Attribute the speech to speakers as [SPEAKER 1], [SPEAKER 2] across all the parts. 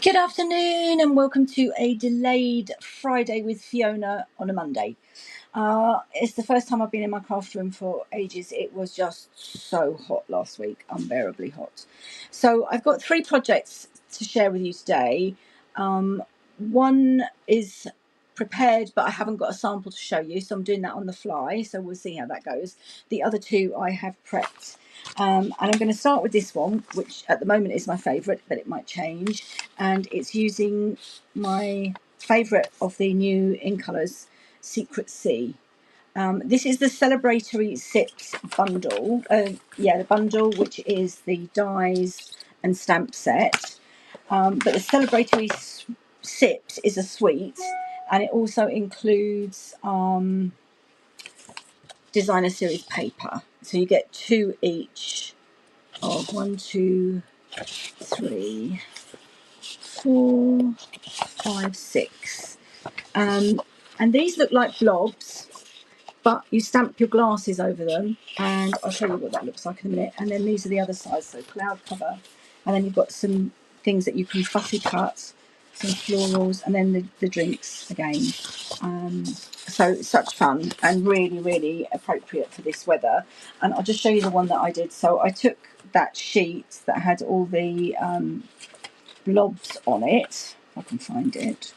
[SPEAKER 1] Good afternoon and welcome to a delayed Friday with Fiona on a Monday. It's the first time I've been in my craft room for ages. It was just so hot last week, unbearably hot. So I've got 3 projects to share with you today. One is prepared, but I haven't got a sample to show you, so I'm doing that on the fly, so we'll see how that goes. The other 2 I have prepped. And I'm going to start with this one, which at the moment is my favourite, but it might change. And it's using my favourite of the new in colours, Secret Sea. This is the Celebratory Sips bundle. The bundle, which is the dies and stamp set. But the Celebratory Sips is a suite, and it also includes designer series paper. So you get 2 each of 1, 2, 3, 4, 5, 6. And these look like blobs, but you stamp your glasses over them, and I'll show you what that looks like in a minute. And then these are the other sides, so cloud cover, and then you've got some things that you can fussy cut, some florals, and then the drinks again. So such fun and really appropriate for this weather. And I'll just show you the one that I did. So I took that sheet that had all the blobs on it, if I can find it.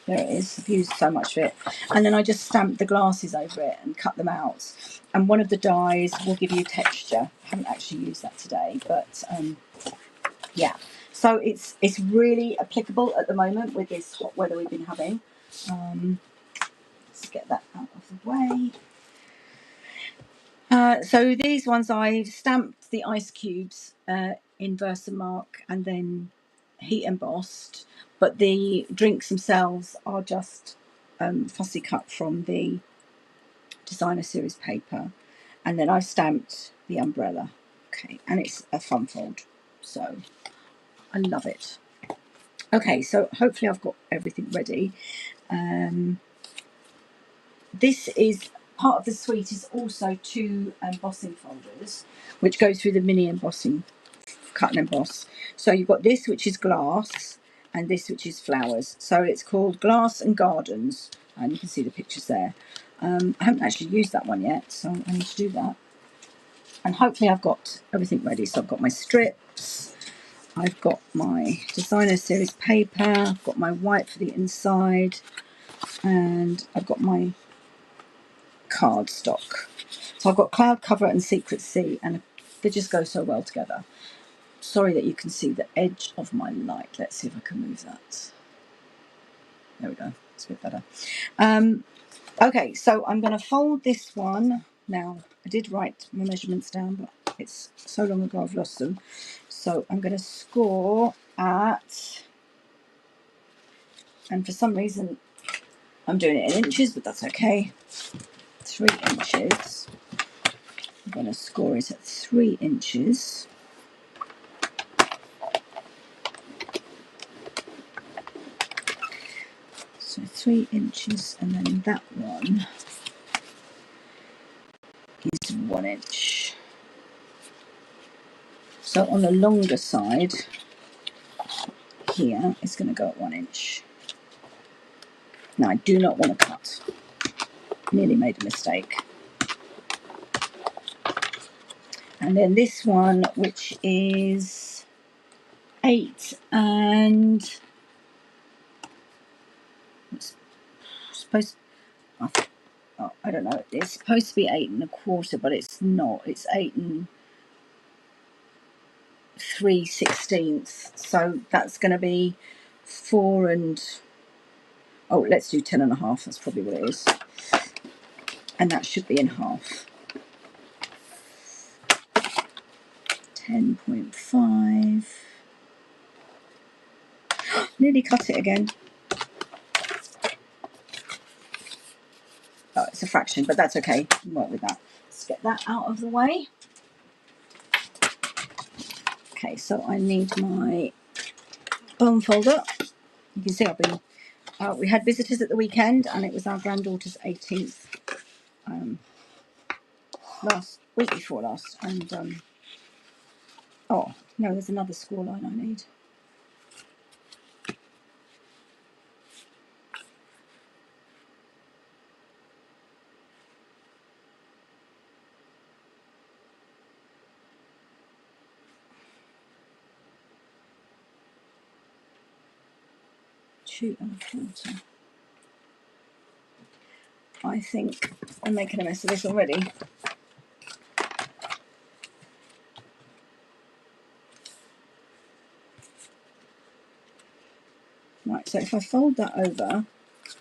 [SPEAKER 1] There it is. I've used so much of it. And then I just stamped the glasses over it and cut them out. And one of the dies will give you texture. I haven't actually used that today, but yeah. So it's really applicable at the moment with this hot weather we've been having. Let's get that out of the way. So these ones I've stamped the ice cubes in Versamark and then heat embossed, but the drinks themselves are just fussy cut from the designer series paper, and then I stamped the umbrella. Okay, and it's a fun fold, so I love it. Okay, so hopefully I've got everything ready. This is part of the suite is also 2 embossing folders, which go through the mini embossing, cut and emboss. So you've got this, which is glass, and this, which is flowers. So it's called Glass and Gardens, and you can see the pictures there. I haven't actually used that one yet, so I need to do that. And hopefully I've got everything ready. So I've got my strips, I've got my designer series paper, I've got my white for the inside, and I've got my cardstock. So I've got cloud cover and Secret Sea, and they just go so well together. Sorry that you can see the edge of my light. Let's see if I can move that. There we go. It's a bit better. Okay, so I'm going to fold this one. Now, I did write my measurements down, but it's so long ago I've lost them. So I'm going to score at, and for some reason I'm doing it in inches, but that's okay. 3 inches. I'm going to score it at 3 inches. So 3 inches, and then that one is 1 inch. So on the longer side here, it's going to go at 1 inch. Now I do not want to cut. Nearly made a mistake. And then this one, which is 8 and it's supposed, I don't know, it's supposed to be 8 1/4, but it's not. It's 8 3/16. So that's going to be 4 and, oh, let's do 10 1/2. That's probably what it is. And that should be in half. 10.5. Nearly cut it again. Oh, it's a fraction, but that's okay. You can work with that. Let's get that out of the way. Okay, so I need my bone folder. You can see I've been, we had visitors at the weekend, and it was our granddaughter's 18th week before last. And oh no, there's another score line I need. 2 1/4. I think I'm making a mess of this already. Right, so if I fold that over,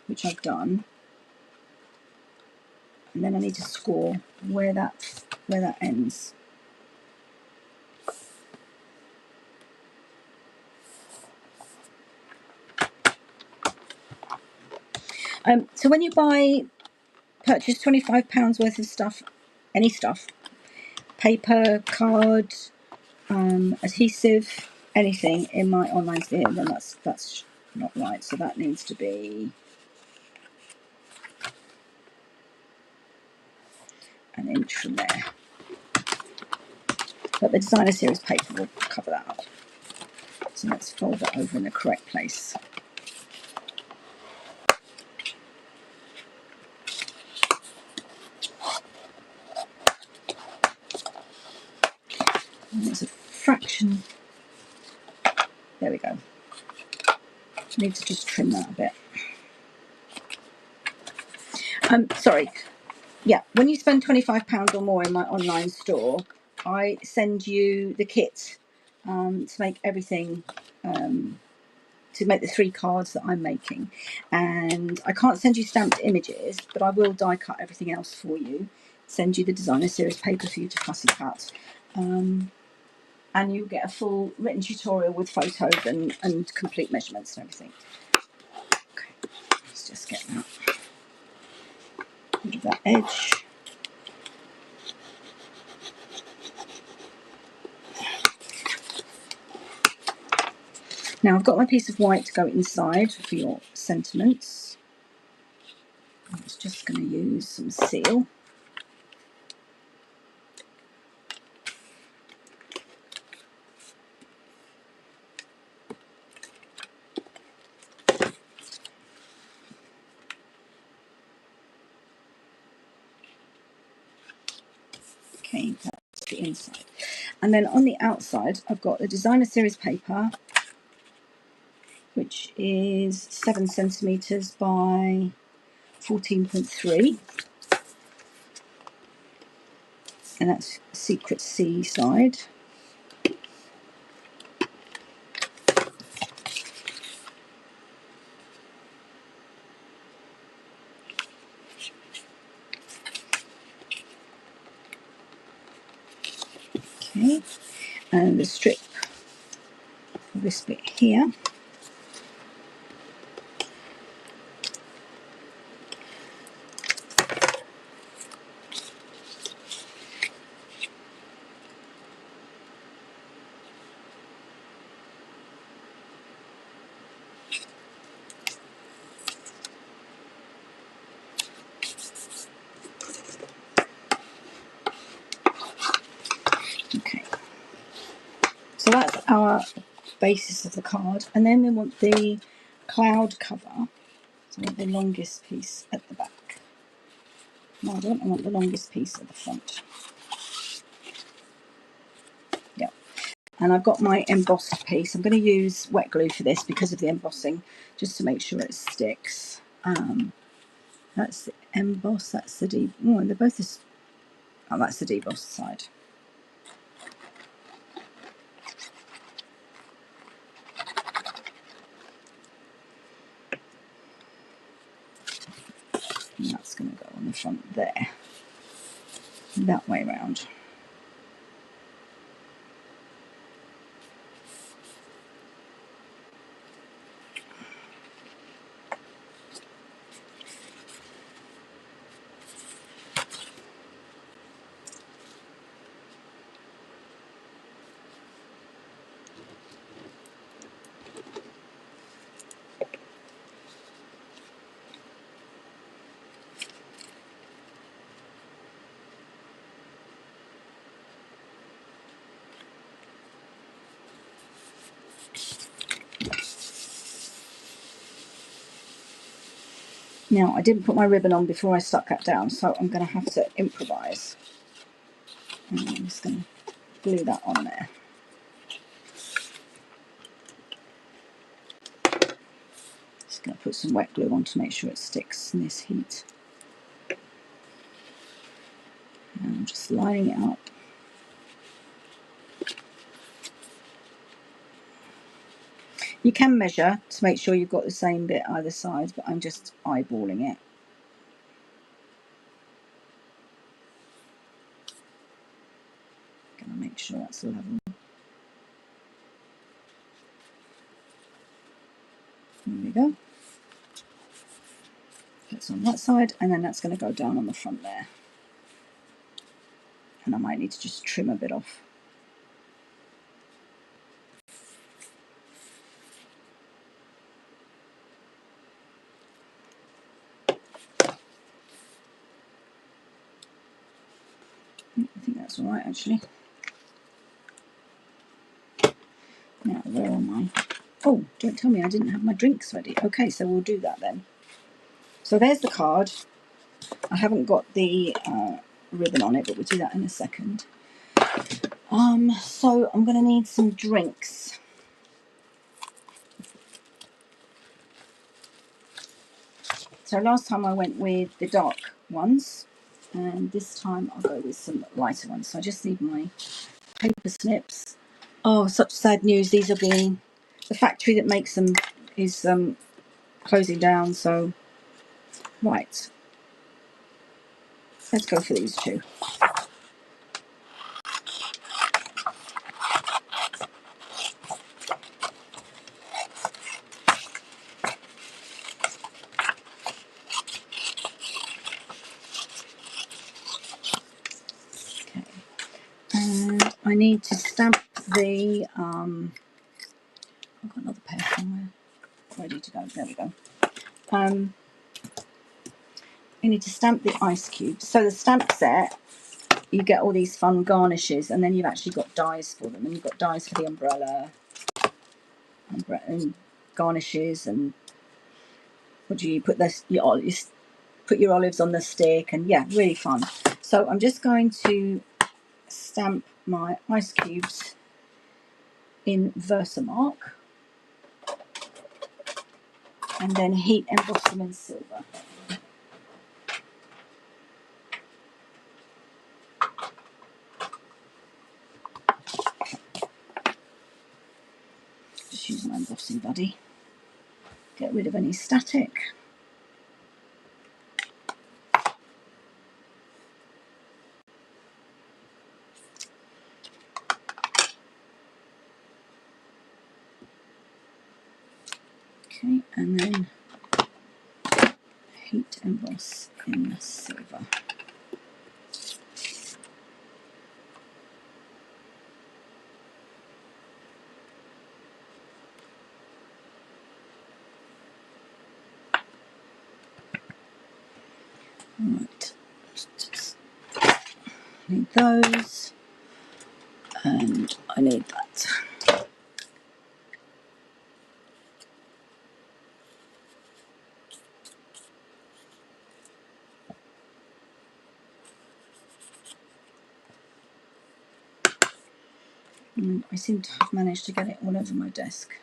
[SPEAKER 1] which I've done, and then I need to score where that ends. So when you purchase £25 worth of stuff, any stuff, paper, card, adhesive, anything in my online store, then that's not right. So that needs to be an inch from there. But the designer series paper will cover that up. So let's fold that over in the correct place. And it's a fraction. There we go. Need to just trim that a bit. Sorry. Yeah, when you spend £25 or more in my online store, I send you the kit to make everything, to make the 3 cards that I'm making. And I can't send you stamped images, but I will die cut everything else for you. Send you the designer series paper for you to fussy cut. And you'll get a full written tutorial with photos and complete measurements and everything. Okay, let's just get that rid of that edge. Now I've got my piece of white to go inside for your sentiments. I was just going to use some seal. Okay, that's the inside. And then on the outside, I've got the designer series paper, which is 7 centimetres by 14.3. And that's Secret C side. Okay, and the strip for this bit here. Okay, so that's our basis of the card, and then we want the cloud cover. So I want the longest piece at the back. No, I don't. I want the longest piece at the front. Yep. And I've got my embossed piece. I'm going to use wet glue for this because of the embossing, just to make sure it sticks. That's the emboss. That's the deep. Oh, they're both this. Oh, that's the debossed side. And that's going to go on the front there. That way round. Now, I didn't put my ribbon on before I stuck that down, so I'm going to have to improvise. And I'm just going to glue that on there. going to put some wet glue on to make sure it sticks in this heat. And I'm just lining it up. You can measure to make sure you've got the same bit either side, but I'm just eyeballing it. Going to make sure that's level. There we go. That's on that side, and then that's going to go down on the front there. And I might need to just trim a bit off. I think that's all right, actually. Now, where am I? Oh, don't tell me I didn't have my drinks ready. Okay, so we'll do that then. So there's the card. I haven't got the ribbon on it, but we'll do that in a second. So I'm going to need some drinks. So last time I went with the dark ones, and this time I'll go with some lighter ones. So I just need my paper snips. Oh, such sad news. These are being, the factory that makes them is closing down. So, right. Let's go for these two. Okay. And I need to stamp the, I've got another pair somewhere ready to go. There we go. I need to stamp the ice cubes. So the stamp set, you get all these fun garnishes, and then you've actually got dies for them, and you've got dies for the umbrella and garnishes, and what do you put this? You put your olives on the stick, and yeah, really fun. So I'm just going to stamp my ice cubes in Versamark, and then heat emboss them in silver. Just use my embossing buddy. Get rid of any static. Okay, and then heat emboss in silver. Right, just need those, and I need that. And I seem to have managed to get it all over my desk.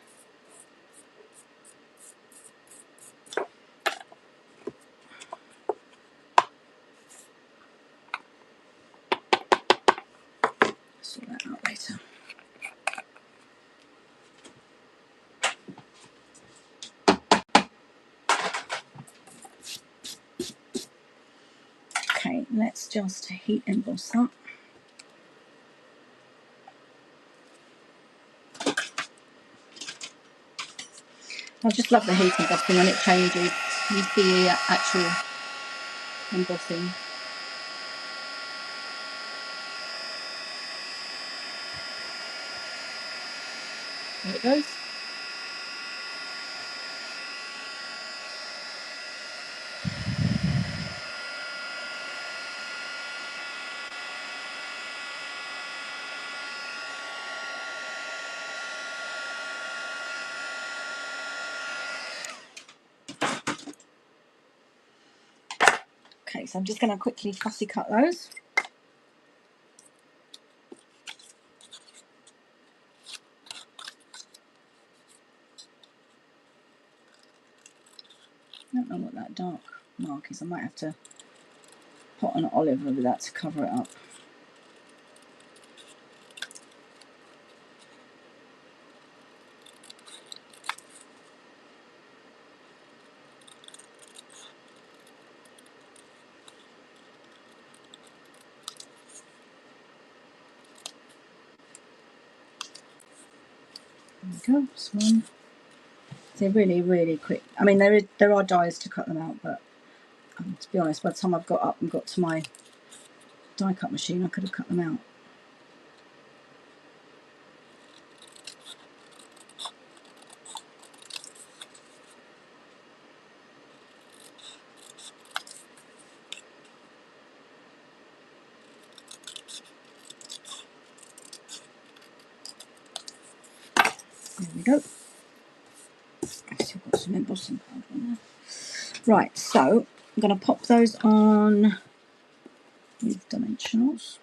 [SPEAKER 1] Sort that out later. Okay, let's just heat emboss that. I just love the heat embossing when it changes. You see the actual embossing. There it goes. Okay, so I'm just going to quickly fussy cut those. I don't know what that dark mark is. I might have to put an olive over that to cover it up. There we go, this one. They're really, really quick. I mean, there are dies to cut them out, but to be honest, by the time I've got up and got to my die cut machine, I could have cut them out. There we go. I've still got some embossing powder on there. Right, so I'm going to pop those on with dimensionals.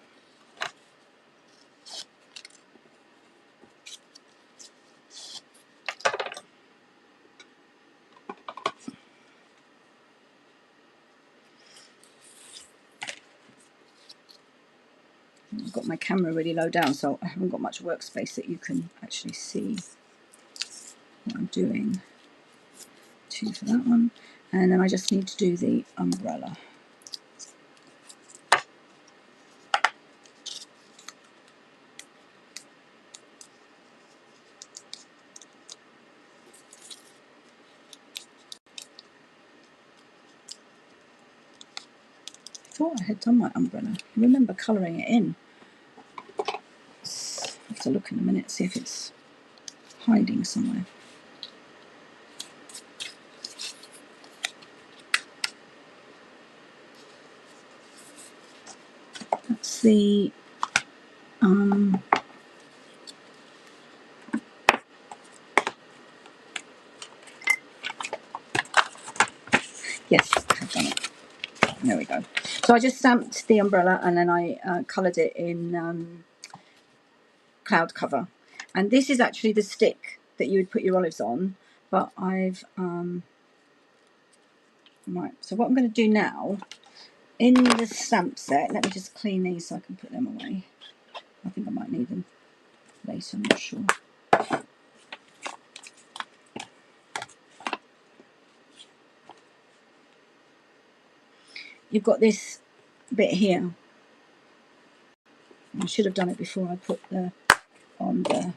[SPEAKER 1] I've got my camera really low down, so I haven't got much workspace that you can actually see what I'm doing. 2 for that one, and then I just need to do the umbrella. I thought I had done my umbrella. I remember colouring it in. I'll have to look in a minute, see if it's hiding somewhere. That's the yes, I've done it. There we go. So I just stamped the umbrella and then I coloured it in cloud cover. And this is actually the stick that you would put your olives on, but I've right, so what I'm going to do now, in the stamp set, let me just clean these so I can put them away. I think I might need them later, I'm not sure. You've got this bit here. I should have done it before I put the on the.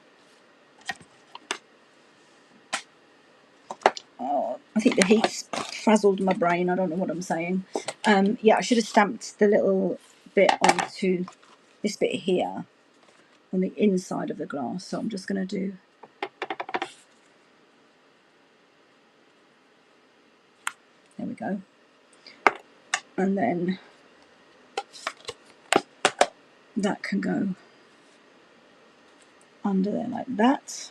[SPEAKER 1] Oh, I think the heat's frazzled my brain. I don't know what I'm saying. Yeah, I should have stamped the little bit onto this bit here on the inside of the glass. So I'm just going to do. There we go. And then that can go under there like that.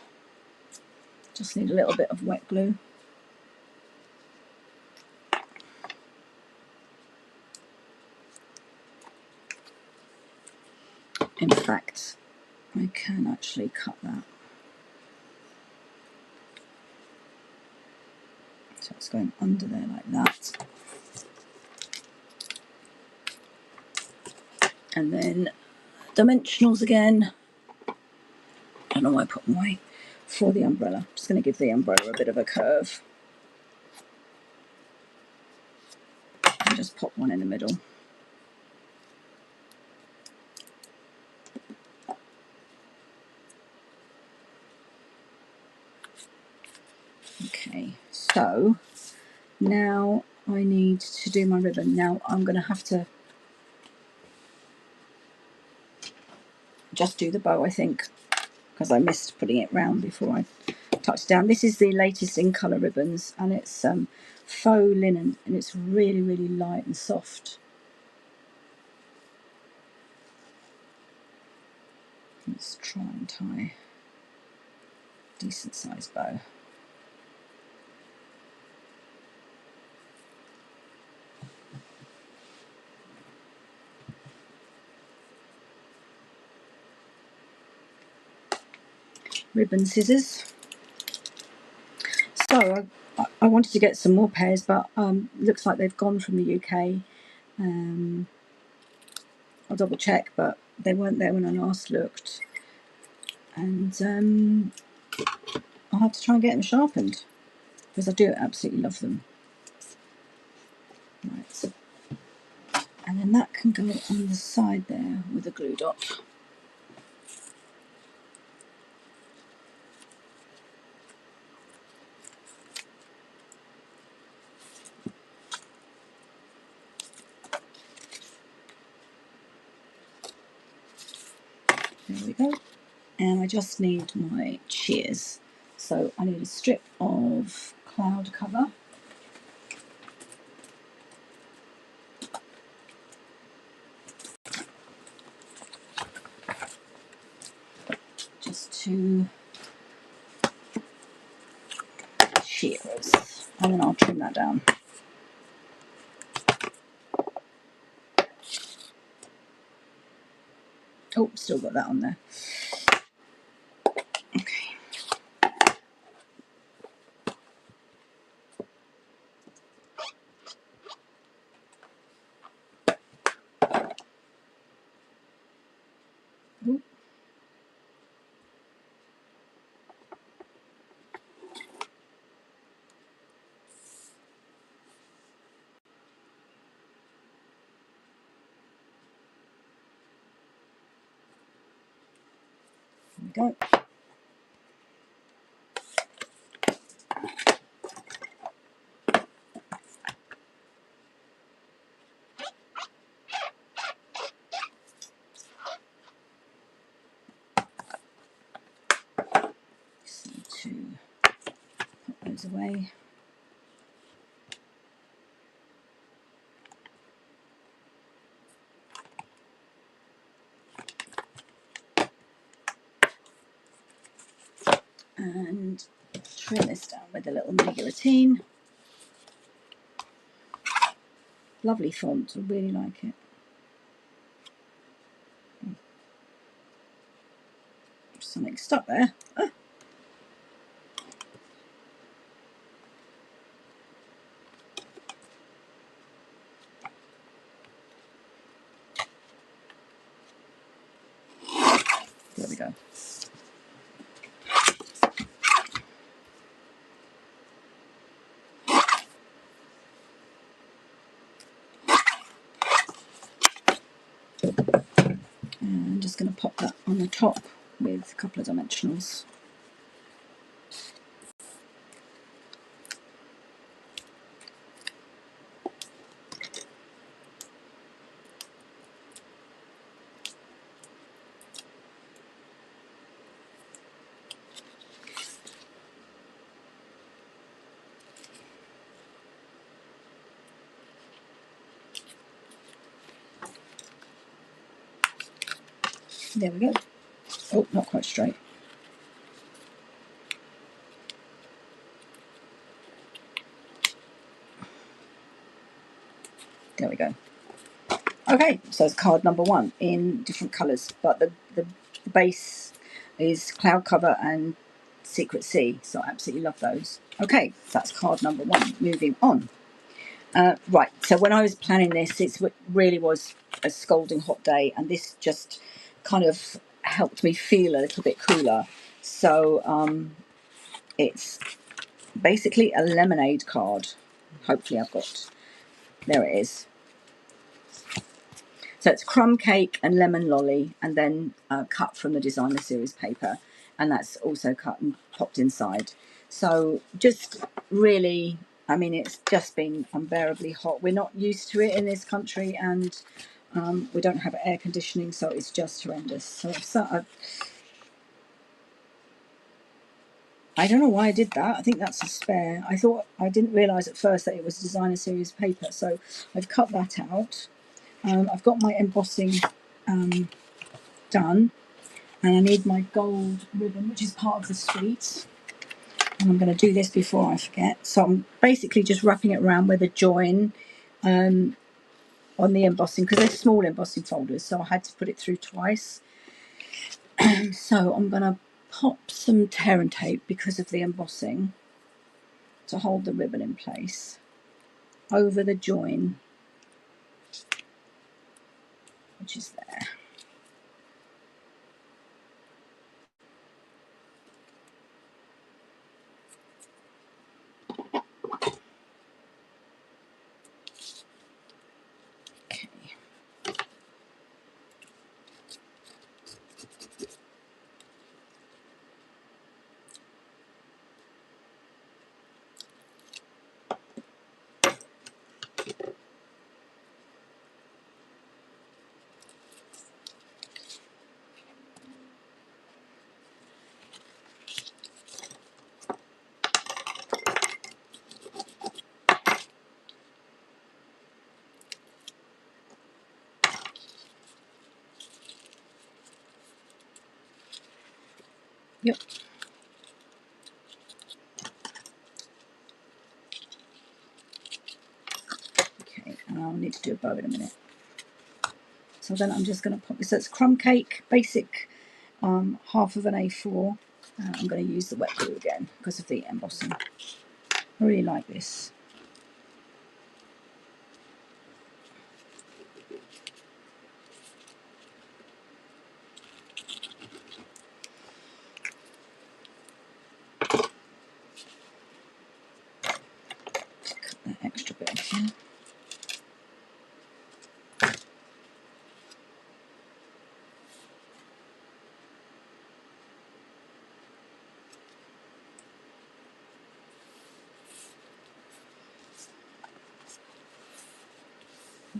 [SPEAKER 1] Just need a little bit of wet glue. In fact, I can actually cut that. So it's going under there like that. And then dimensionals again. I don't know why I put them away. For the umbrella. I'm just going to give the umbrella a bit of a curve. And just pop one in the middle. Okay, so now I need to do my ribbon. Now I'm going to have to just do the bow, I think, because I missed putting it round before I touched down. This is the latest in colour ribbons, and it's faux linen, and it's really, really light and soft. Let's try and tie a decent sized bow. Ribbon scissors. So I wanted to get some more pairs, but looks like they've gone from the UK. I'll double check, but they weren't there when I last looked. And I'll have to try and get them sharpened, because I do absolutely love them. Right, and then that can go on the side there with a glue dot. There we go. And I just need my shears. So I need a strip of cloud cover. Just 2 shears. And then I'll trim that down. Oh, still got that on there. Okay. Ooh. There we go. Just need to put those away. And trim this down with a little mini guillotine. Lovely font, I really like it. Something stuck there. Ah. There we go. And I'm just going to pop that on the top with a couple of dimensionals. There we go. Oh, not quite straight. There we go. Okay, so it's card number 1 in different colours, but the base is Cloud Cover and Secret Sea, so I absolutely love those. Okay, that's card number 1. Moving on. Right, so when I was planning this, it really was a scalding hot day, and this just kind of helped me feel a little bit cooler. So it's basically a lemonade card. Hopefully I've got, there it is. So it's crumb cake and lemon lolly, and then cut from the designer series paper, and that's also cut and popped inside. So just really, I mean, it's just been unbearably hot. We're not used to it in this country, and we don't have air conditioning, so it's just horrendous. So I don't know why I did that. I think that's a spare. I didn't realise at first that it was designer series paper, so I've cut that out. I've got my embossing done, and I need my gold ribbon, which is part of the suite, and I'm going to do this before I forget. So I'm basically just wrapping it around with a join on the embossing, because they're small embossing folders, so I had to put it through twice. So I'm going to pop some tear and tape because of the embossing to hold the ribbon in place over the join, which is there. Okay. Yep. Okay, and I'll need to do a bow in a minute. So then I'm just going to pop this. So it's crumb cake, basic, half of an A4. I'm going to use the wet glue again because of the embossing. I really like this. Just cut that extra bit off here.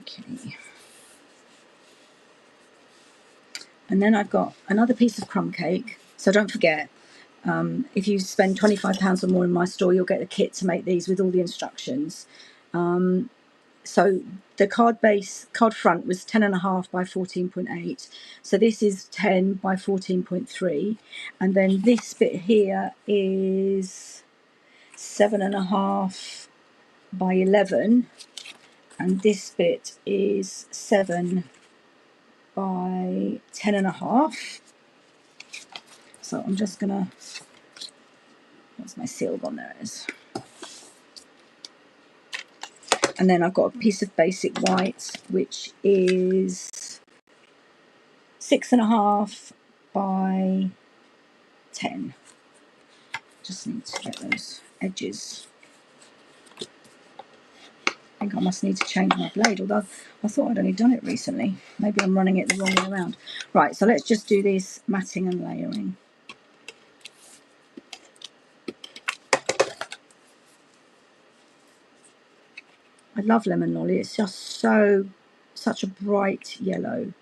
[SPEAKER 1] Okay. And then I've got another piece of crumb cake. So don't forget, if you spend £25 or more in my store, you'll get a kit to make these with all the instructions. So the card front was 10.5 by 14.8. So this is 10 by 14.3. And then this bit here is 7.5 by 11. And this bit is 7 by 10.5. So I'm just gonna, what's my seal gone? There it is. And then I've got a piece of basic white, which is 6.5 by 10. Just need to get those edges. I think I must need to change my blade, although I thought I'd only done it recently. Maybe I'm running it the wrong way around. Right, so let's just do this matting and layering. I love Lemon Lolly. It's just such a bright yellow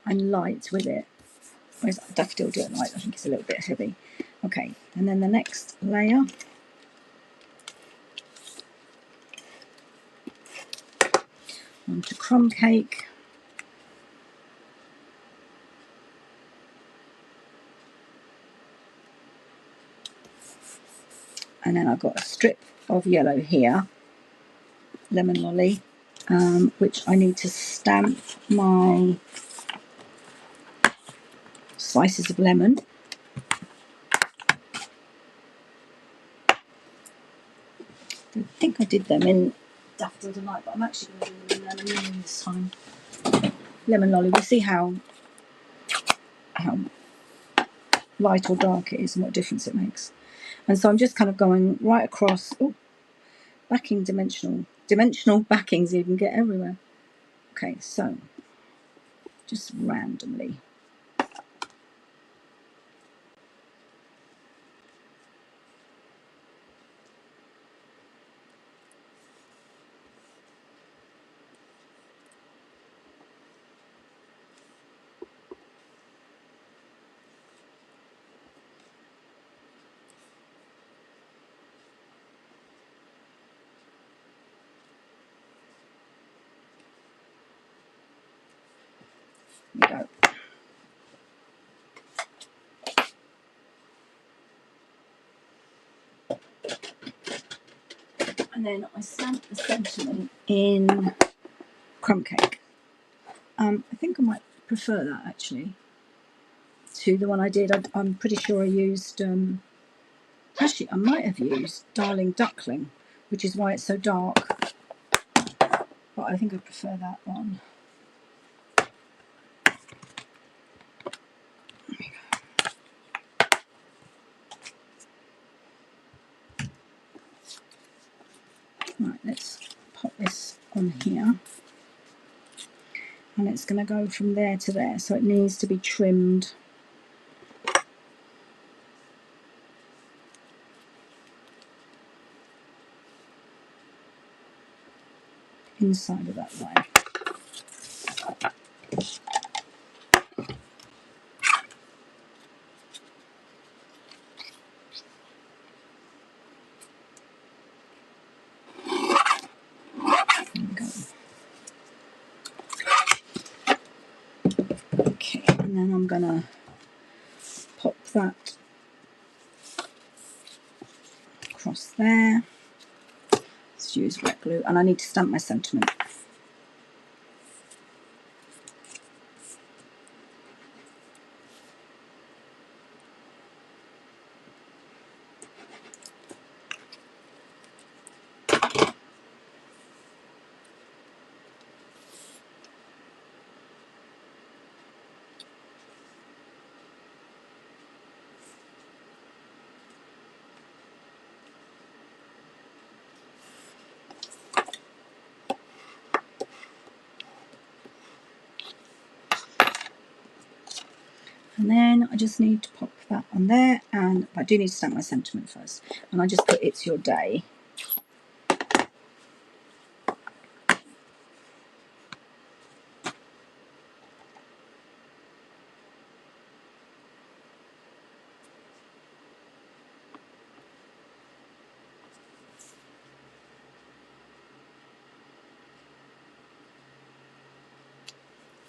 [SPEAKER 1] and light with it. Whereas Daffodil Do It Light, I think it's a little bit heavy. Okay, and then the next layer. Onto crumb cake. And then I've got a strip of yellow here, Lemon Lolly, which I need to stamp my slices of lemon. I think I did them in Daffodil Delight, but I'm actually going to do them in lemon this time. Lemon Lolly, we'll see how light or dark it is and what difference it makes. And so I'm just kind of going right across. Oh, backing dimensional backings even get everywhere. Okay, so just randomly. There we go. And then I stamp the sentiment in crumb cake. I think I might prefer that actually to the one I did. I'm pretty sure I used Actually, I might have used Darling Duckling, which is why it's so dark. But I think I prefer that one. There we go. Right, let's pop this on here. And it's going to go from there to there, so it needs to be trimmed. Inside of that line. There we go. Okay, and then I'm going to pop that across there. Let's use wet glue, and I need to stamp my sentiment. And then I just need to pop that on there, and I do need to stamp my sentiment first. And I just put "It's your day."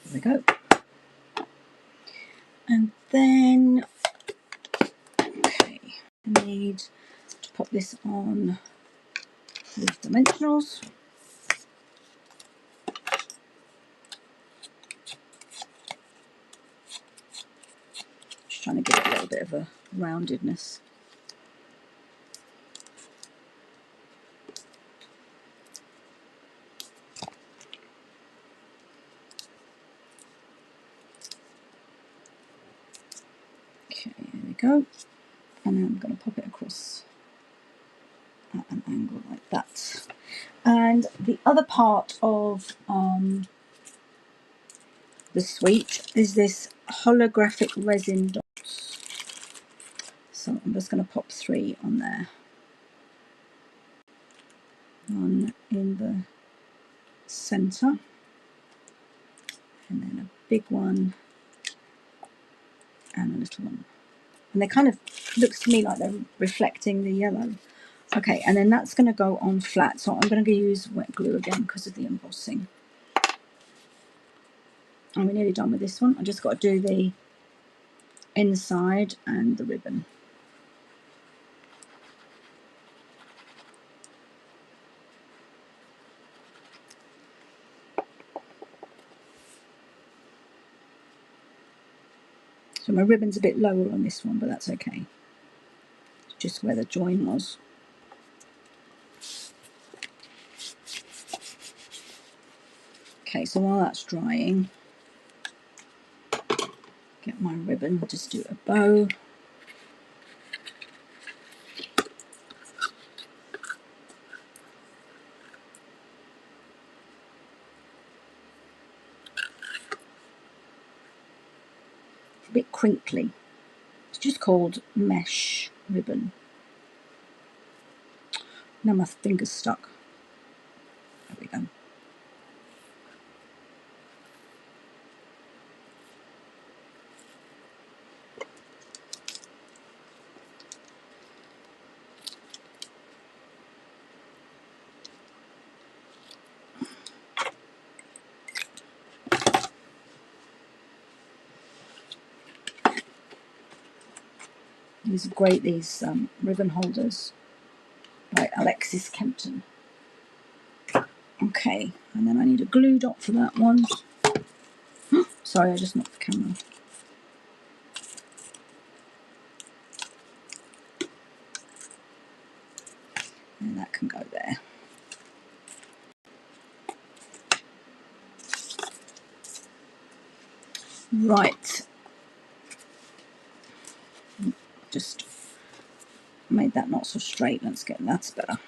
[SPEAKER 1] There we go. And then, okay, I need to pop this on with dimensionals. Just trying to give it a little bit of a roundedness. Okay, there we go. And then I'm going to pop it across at an angle like that. And the other part of the suite is this holographic resin dots. So I'm just going to pop 3 on there. One in the centre, and then a big one and a little one. And they kind of, looks to me like they're reflecting the yellow. Okay, and then that's going to go on flat. So I'm going to use wet glue again because of the embossing. And we're nearly done with this one. I just got to do the inside and the ribbon. So my ribbon's a bit lower on this one, but that's okay. It's just where the join was. Okay, so while that's drying, get my ribbon, just do a bow. It's a bit crinkly. It's just called mesh ribbon. Now my finger's stuck. There we go. These are great, these ribbon holders by Alexis Kempton. Okay, and then I need a glue dot for that one. Sorry, I just knocked the camera. And that can go there. Right. Just made that not so straight. Let's get that's better.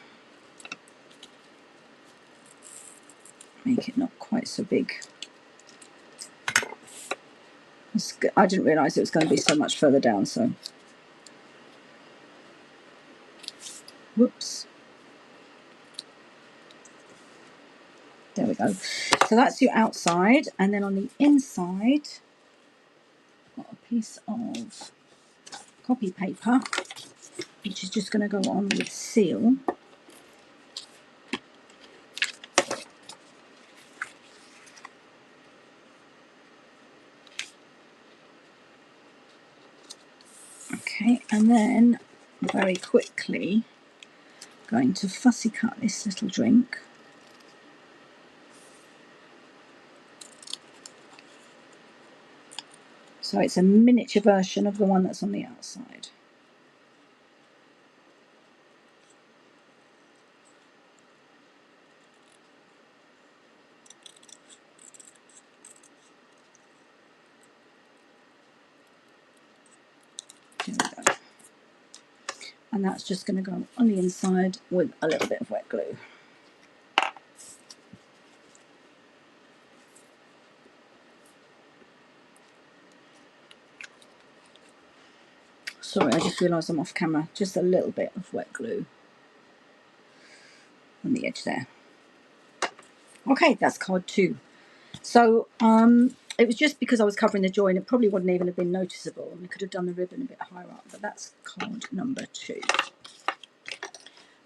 [SPEAKER 1] Make it not quite so big. I didn't realise it was going to be so much further down, so whoops. There we go. So that's your outside, and then on the inside, got a piece of copy paper, which is just going to go on with seal. Okay, and then very quickly going to fussy cut this little drink. So it's a miniature version of the one that's on the outside. There we go. And that's just going to go on the inside with a little bit of wet glue. Sorry, I just realised I'm off camera. Just a little bit of wet glue on the edge there. Okay, that's card 2. So it was just because I was covering the join, it probably wouldn't even have been noticeable, and we could have done the ribbon a bit higher up, but that's card number 2.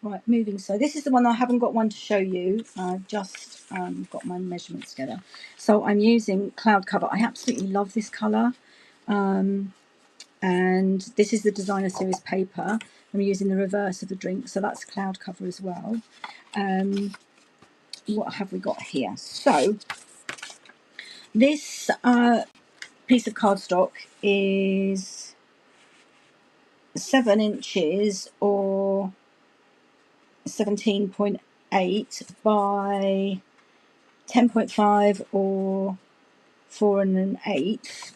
[SPEAKER 1] Right, moving. So this is the one I haven't got one to show you. I've just got my measurements together. So I'm using Cloud Cover. I absolutely love this colour. And this is the Designer Series paper. I'm using the reverse of the drink, so that's Cloud Cover as well. What have we got here? So this piece of cardstock is 7 inches or 17.8 by 10.5 or 4 1/8,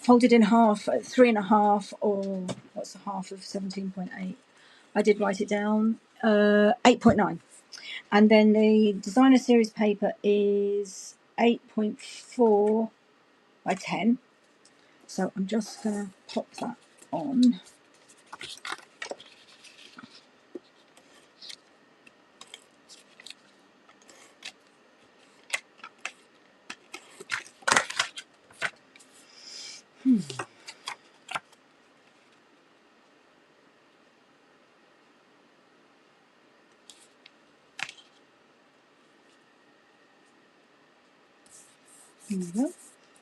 [SPEAKER 1] folded in half at 3.5, or what's the half of 17.8? I did write it down. 8.9. And then the Designer Series paper is 8.4 by 10. So I'm just going to pop that on. There we go.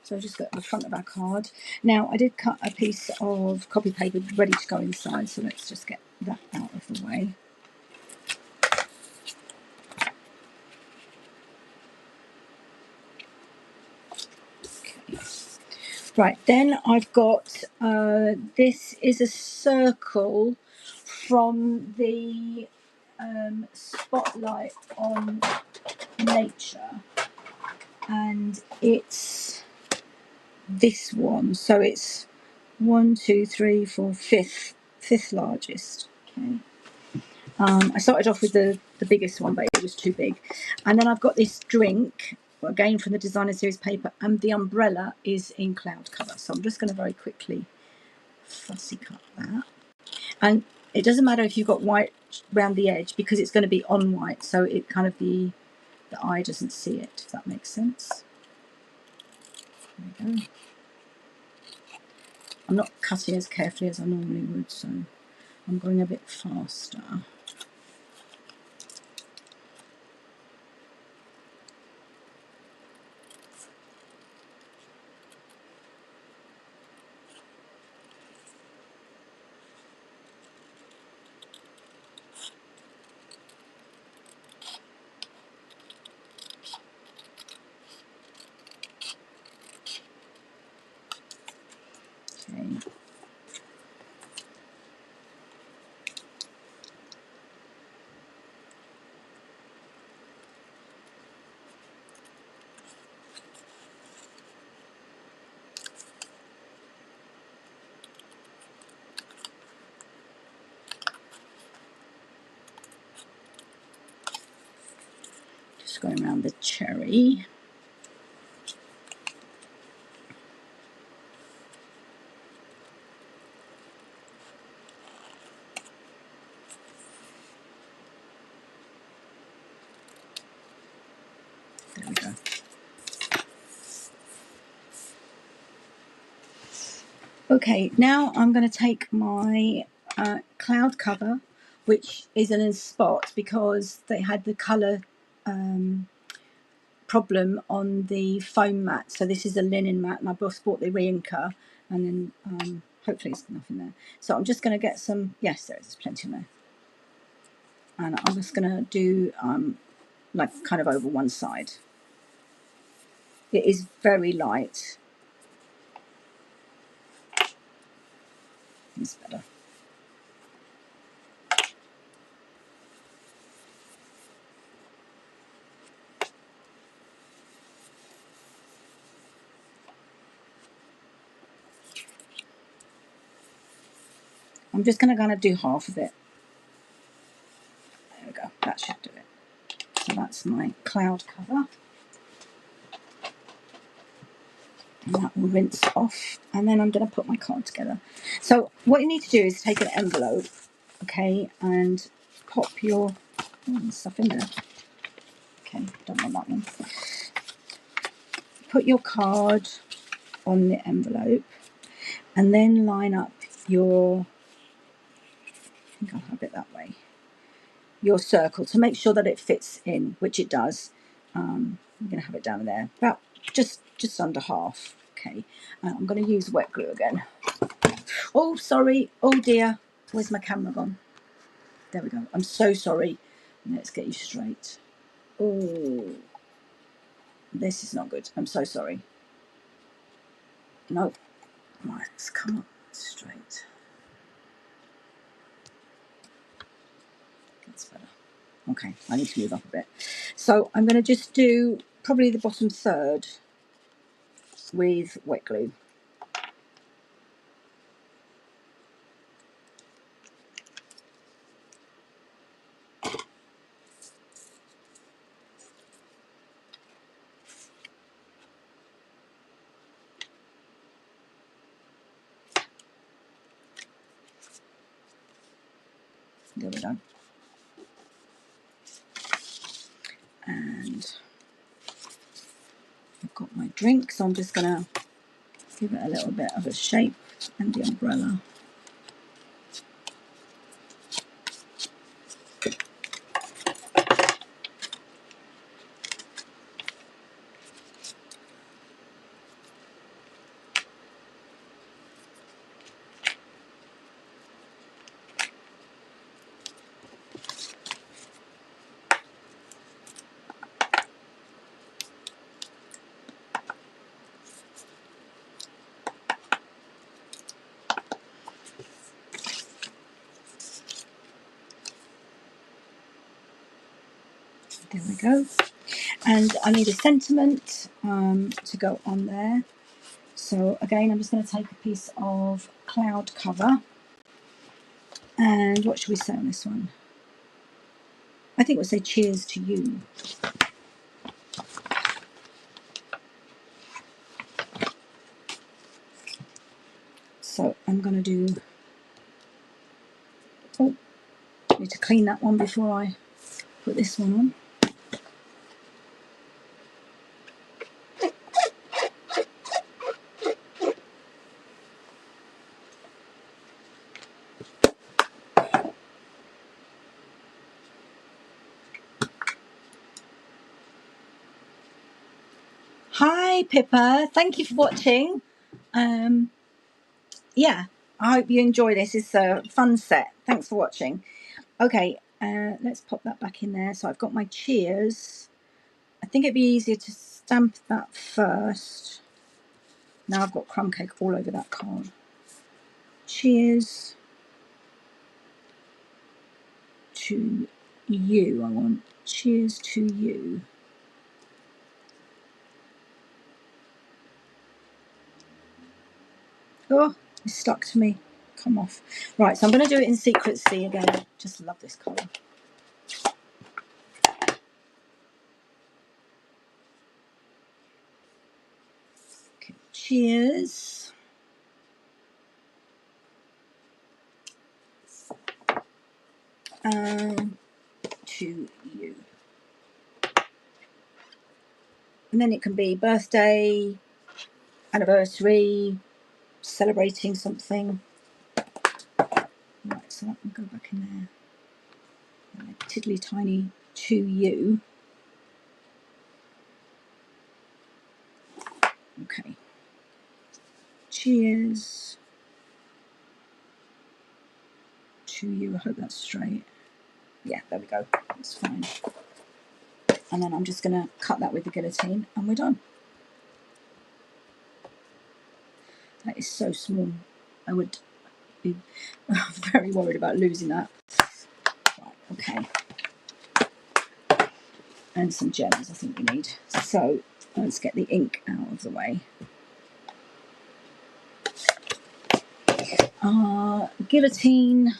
[SPEAKER 1] So just got the front of our card. Now I did cut a piece of copy paper ready to go inside, so let's just get that out of the way. Okay. Right, then I've got, this is a circle from the Spotlight on Nature, and it's this one, so it's 1, 2, 3, 4, fifth largest. Okay. I started off with the biggest one, but it was too big. And then I've got this drink, again from the Designer Series paper, and the umbrella is in Cloud Cover. So I'm just going to very quickly fussy cut that. And it doesn't matter if you've got white around the edge, because it's going to be on white, so it kind of the eye doesn't see it, if that makes sense. There we go. I'm not cutting as carefully as I normally would, so I'm going a bit faster. Okay. Just going around the cherry. There we go. Okay, now I'm going to take my cloud cover, which is in a spot because they had the colour problem on the foam mat. So this is a linen mat, and I both bought the reinker, and then hopefully there's nothing there. So I'm just going to get some. Yes, there's plenty in there, and I'm just going to do like kind of over one side. It is very light. It's better. I'm just going to kind of do half of it. There we go. That should do it. So that's my cloud cover. And that will rinse off. And then I'm going to put my card together. So what you need to do is take an envelope, okay, and pop your stuff in there. Okay, don't want that one. Put your card on the envelope and then line up your, I think I'll have it that way, your circle to make sure that it fits in, which it does. I'm going to have it down there, about just under half. Okay, I'm going to use wet glue again. Oh, sorry. Oh dear. Where's my camera gone? There we go. I'm so sorry. Let's get you straight. Oh, this is not good. I'm so sorry. No. Right, let's come up straight. That's better. Okay, I need to move up a bit. So I'm going to just do probably the bottom third with wet glue. There we go. And I've got my drink, so I'm just going to give it a little bit of a shape and the umbrella. There we go. And I need a sentiment to go on there. So again, I'm just going to take a piece of cloud cover. And what should we say on this one? I think we'll say cheers to you. So I'm going to do, oh, I need to clean that one before I put this one on. Hi Pippa, thank you for watching. Yeah, I hope you enjoy this. It's a fun set. Thanks for watching. Okay, let's pop that back in there. So I've got my cheers. I think it'd be easier to stamp that first. Now I've got crumb cake all over that card. Cheers to you. I want cheers to you. Oh, it's stuck to me. Come off. Right, so I'm going to do it in Secret C again. Just love this colour. Cheers. To you. And then it can be birthday, anniversary, celebrating something. Right, so that can go back in there. A tiddly tiny to you. Okay. Cheers. To you. I hope that's straight. Yeah, there we go. That's fine. And then I'm just going to cut that with the guillotine and we're done. That is so small. I would be very worried about losing that. Right, okay. And some gems I think we need. So let's get the ink out of the way. Guillotine.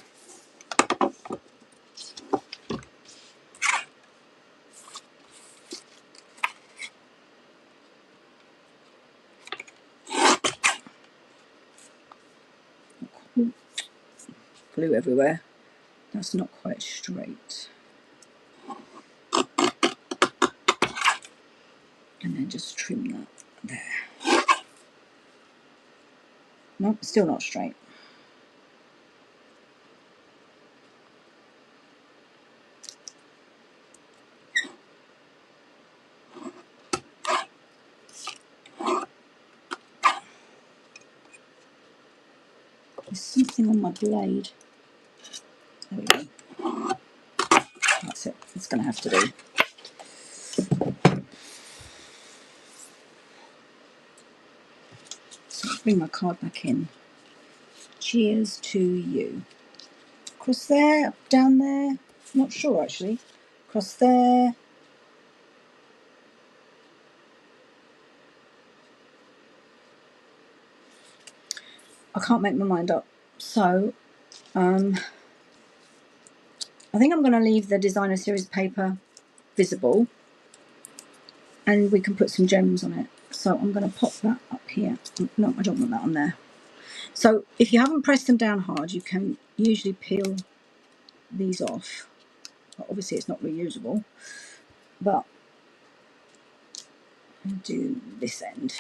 [SPEAKER 1] Glue everywhere. That's not quite straight. And then just trim that there. Nope, still not straight. There's something on my blade. There we go. That's it. It's going to have to do. So let's bring my card back in. Cheers to you. Across there, down there. Not sure actually. Across there. I can't make my mind up. So, I think I'm going to leave the designer series paper visible and we can put some gems on it. So I'm going to pop that up here. No, I don't want that on there. So if you haven't pressed them down hard, you can usually peel these off. Well, obviously it's not reusable, but I'll do this end.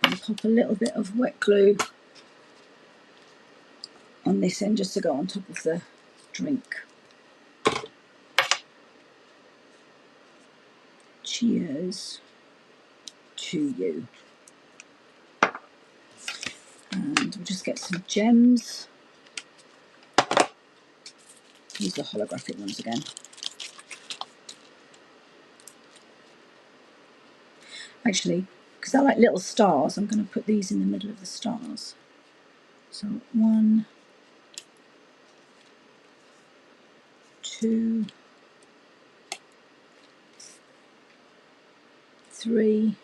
[SPEAKER 1] And pop a little bit of wet glue on this end just to go on top of the drink. Cheers to you. And we'll just get some gems. Use the holographic ones again. Actually, because they're like little stars, I'm going to put these in the middle of the stars. So 1, 2, 3.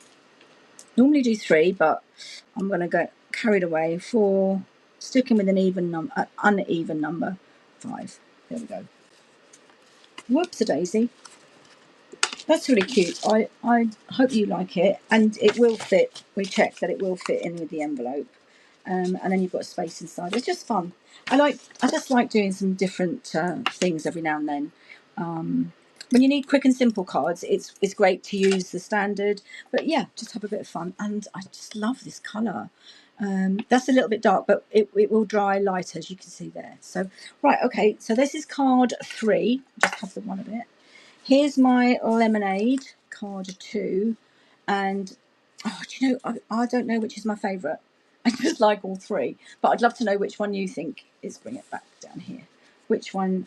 [SPEAKER 1] Normally do 3, but I'm going to get carried away. 4. Sticking with an uneven number. 5. There we go. Whoops-a-daisy. That's really cute. I hope you like it, and it will fit. We checked that it will fit in with the envelope, and then you've got space inside. It's just fun. I just like doing some different things every now and then. When you need quick and simple cards, it's great to use the standard. But yeah, just have a bit of fun. And I just love this colour. That's a little bit dark, but it will dry lighter, as you can see there. So right, okay. So this is card 3. Just have the one a bit. Here's my lemonade, card 2, and oh, do you know, I don't know which is my favourite. I just like all 3, but I'd love to know which one you think is. Bring it back down here. Which one,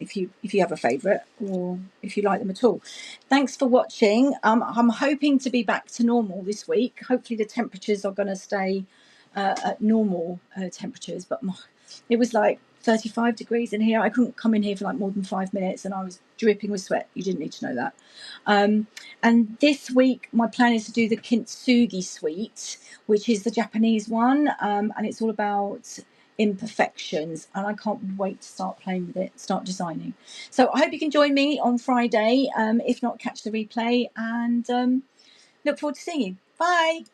[SPEAKER 1] if you have a favourite or if you like them at all. Thanks for watching. I'm hoping to be back to normal this week. Hopefully the temperatures are going to stay at normal temperatures, but it was like 35 degrees in here. I couldn't come in here for like more than 5 minutes and I was dripping with sweat. You didn't need to know that. And this week my plan is to do the kintsugi suite, which is the Japanese one, and it's all about imperfections, and I can't wait to start playing with it, start designing. So I hope you can join me on Friday. If not, catch the replay, and look forward to seeing you. Bye.